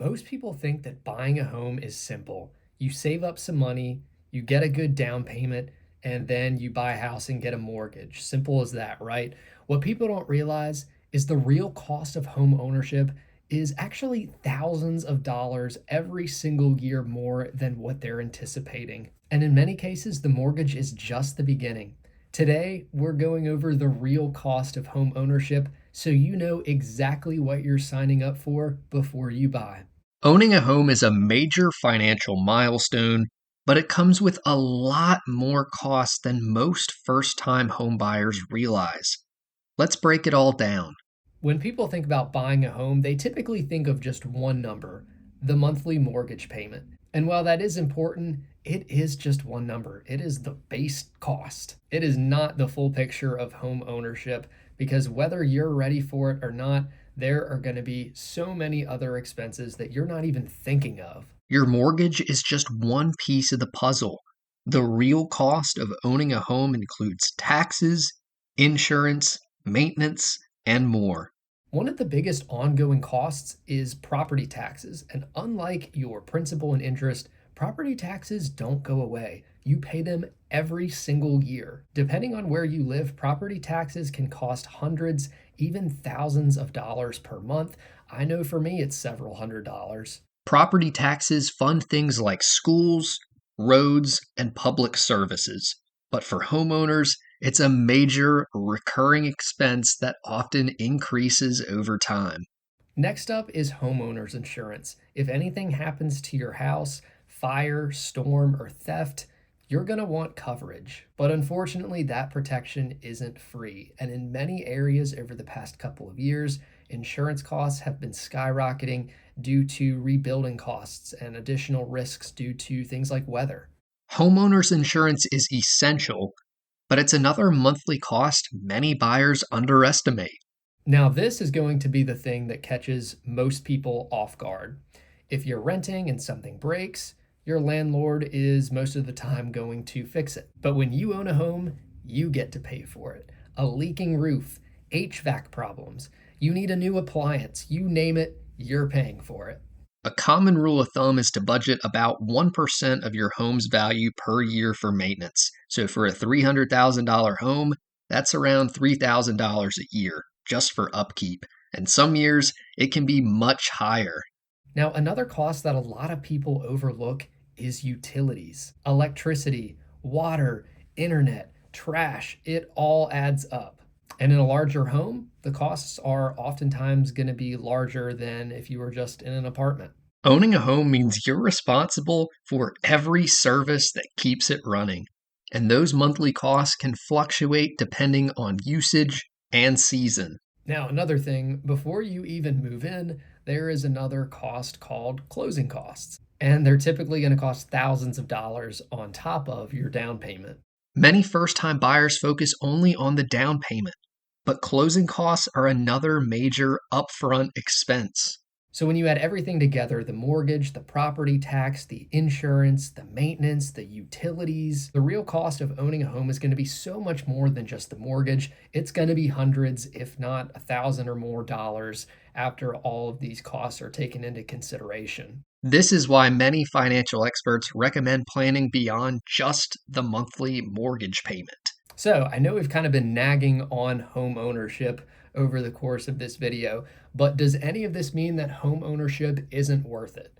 Most people think that buying a home is simple. You save up some money, you get a good down payment, and then you buy a house and get a mortgage. Simple as that, right? What people don't realize is the real cost of home ownership is actually thousands of dollars every single year more than what they're anticipating. And in many cases, the mortgage is just the beginning. Today, we're going over the real cost of home ownership so you know exactly what you're signing up for before you buy. Owning a home is a major financial milestone, but it comes with a lot more costs than most first time home buyers realize. Let's break it all down. When people think about buying a home, they typically think of just one number, the monthly mortgage payment. And while that is important, it is just one number. It is the base cost. It is not the full picture of home ownership because whether you're ready for it or not, there are going to be so many other expenses that you're not even thinking of. Your mortgage is just one piece of the puzzle. The real cost of owning a home includes taxes, insurance, maintenance, and more. One of the biggest ongoing costs is property taxes, and unlike your principal and interest, property taxes don't go away. You pay them every single year. Depending on where you live, property taxes can cost hundreds, even thousands of dollars per month. I know for me, it's several $100s. Property taxes fund things like schools, roads, and public services. But for homeowners, it's a major recurring expense that often increases over time. Next up is homeowners insurance. If anything happens to your house, fire, storm, or theft, you're going to want coverage. But unfortunately, that protection isn't free. And in many areas over the past couple of years, insurance costs have been skyrocketing due to rebuilding costs and additional risks due to things like weather. Homeowners insurance is essential, but it's another monthly cost many buyers underestimate. Now, this is going to be the thing that catches most people off guard. If you're renting and something breaks, your landlord is most of the time going to fix it. But when you own a home, you get to pay for it. A leaking roof, HVAC problems, you need a new appliance, you name it, you're paying for it. A common rule of thumb is to budget about 1% of your home's value per year for maintenance. So for a $300,000 home, that's around $3,000 a year just for upkeep. And some years, it can be much higher. Now, another cost that a lot of people overlook is utilities. Electricity, water, internet, trash, it all adds up. And in a larger home, the costs are oftentimes going to be larger than if you were just in an apartment. Owning a home means you're responsible for every service that keeps it running. And those monthly costs can fluctuate depending on usage and season. Now, another thing, before you even move in, there is another cost called closing costs. And they're typically going to cost thousands of dollars on top of your down payment. Many first time buyers focus only on the down payment, but closing costs are another major upfront expense. So when you add everything together, the mortgage, the property tax, the insurance, the maintenance, the utilities, the real cost of owning a home is going to be so much more than just the mortgage. It's going to be hundreds, if not 1,000 or more dollars after all of these costs are taken into consideration. This is why many financial experts recommend planning beyond just the monthly mortgage payment. So I know we've kind of been nagging on home ownership over the course of this video, but does any of this mean that home ownership isn't worth it?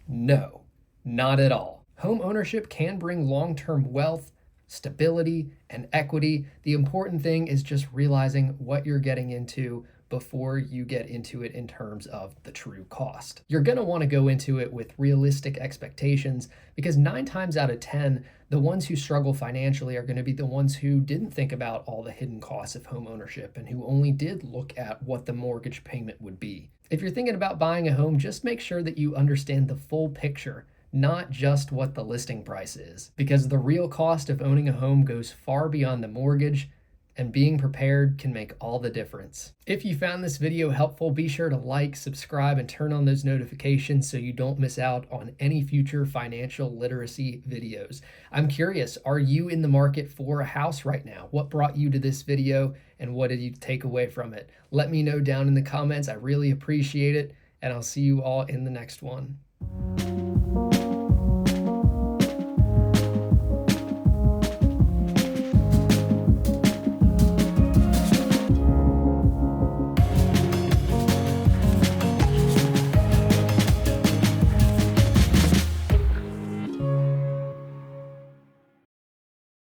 No, not at all. Home ownership can bring long-term wealth, stability, and equity. The important thing is just realizing what you're getting into before you get into it in terms of the true cost. You're going to want to go into it with realistic expectations because 9 times out of 10, the ones who struggle financially are going to be the ones who didn't think about all the hidden costs of home ownership and who only did look at what the mortgage payment would be. If you're thinking about buying a home, just make sure that you understand the full picture, not just what the listing price is, because the real cost of owning a home goes far beyond the mortgage, and being prepared can make all the difference. If you found this video helpful, be sure to like, subscribe, and turn on those notifications so you don't miss out on any future financial literacy videos. I'm curious, are you in the market for a house right now? What brought you to this video and what did you take away from it? Let me know down in the comments. I really appreciate it. and I'll see you all in the next one.